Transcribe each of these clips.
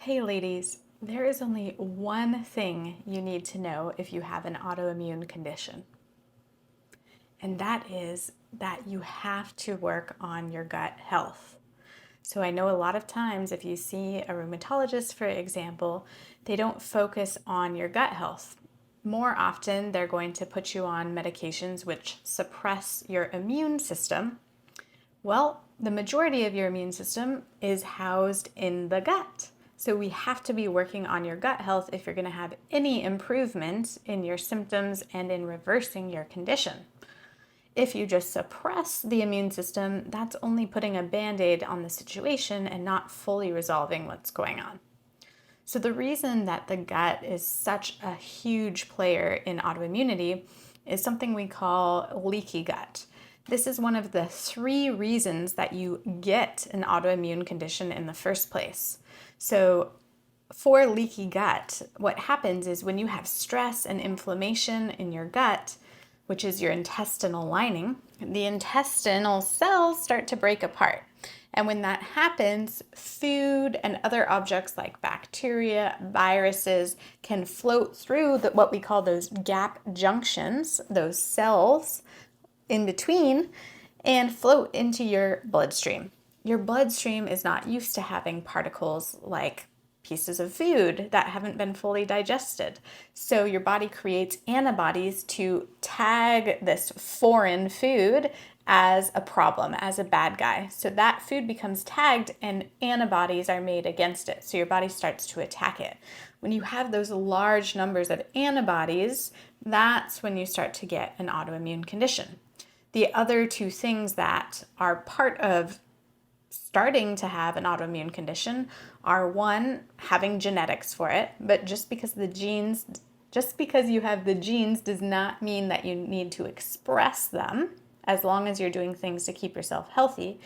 Hey ladies, there is only one thing you need to know if you have an autoimmune condition, and that is that you have to work on your gut health. So I know a lot of times if you see a rheumatologist, for example, they don't focus on your gut health. More often, they're going to put you on medications which suppress your immune system. Well, the majority of your immune system is housed in the gut. So we have to be working on your gut health if you're going to have any improvement in your symptoms and in reversing your condition. If you just suppress the immune system, that's only putting a band-aid on the situation and not fully resolving what's going on. So the reason that the gut is such a huge player in autoimmunity is something we call leaky gut. This is one of the 3 reasons that you get an autoimmune condition in the first place. So for leaky gut, what happens is when you have stress and inflammation in your gut, which is your intestinal lining, the intestinal cells start to break apart. And when that happens, food and other objects like bacteria, viruses can float through what we call those gap junctions, those cells in between, and float into your bloodstream. Your bloodstream is not used to having particles like pieces of food that haven't been fully digested. So your body creates antibodies to tag this foreign food as a problem, as a bad guy. So that food becomes tagged and antibodies are made against it. So your body starts to attack it. When you have those large numbers of antibodies, that's when you start to get an autoimmune condition. The other 2 things that are part of starting to have an autoimmune condition are 1, having genetics for it, but just because you have the genes does not mean that you need to express them, as long as you're doing things to keep yourself healthy.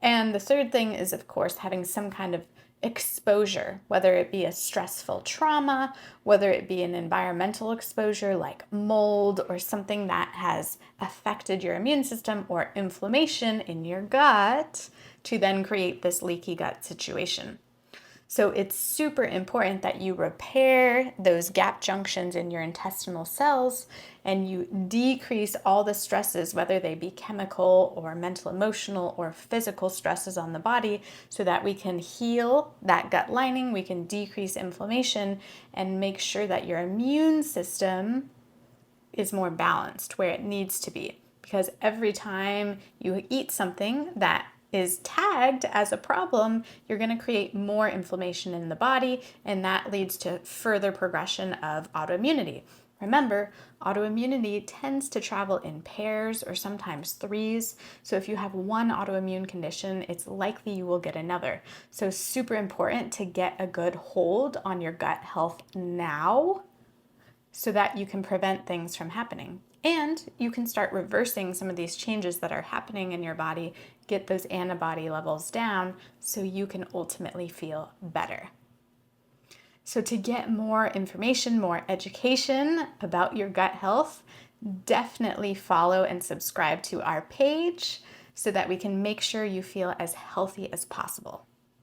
And the third thing is, of course, having some kind of exposure, whether it be a stressful trauma, whether it be an environmental exposure like mold or something that has affected your immune system, or inflammation in your gut to then create this leaky gut situation. So it's super important that you repair those gap junctions in your intestinal cells and you decrease all the stresses, whether they be chemical or mental, emotional, or physical stresses on the body, so that we can heal that gut lining, we can decrease inflammation, and make sure that your immune system is more balanced where it needs to be. Because every time you eat something that is tagged as a problem, you're going to create more inflammation in the body, and that leads to further progression of autoimmunity. Remember, autoimmunity tends to travel in pairs or sometimes 3s. So if you have one autoimmune condition, it's likely you will get another. So super important to get a good hold on your gut health now so that you can prevent things from happening. And you can start reversing some of these changes that are happening in your body, get those antibody levels down so you can ultimately feel better. So to get more information, more education about your gut health, definitely follow and subscribe to our page so that we can make sure you feel as healthy as possible.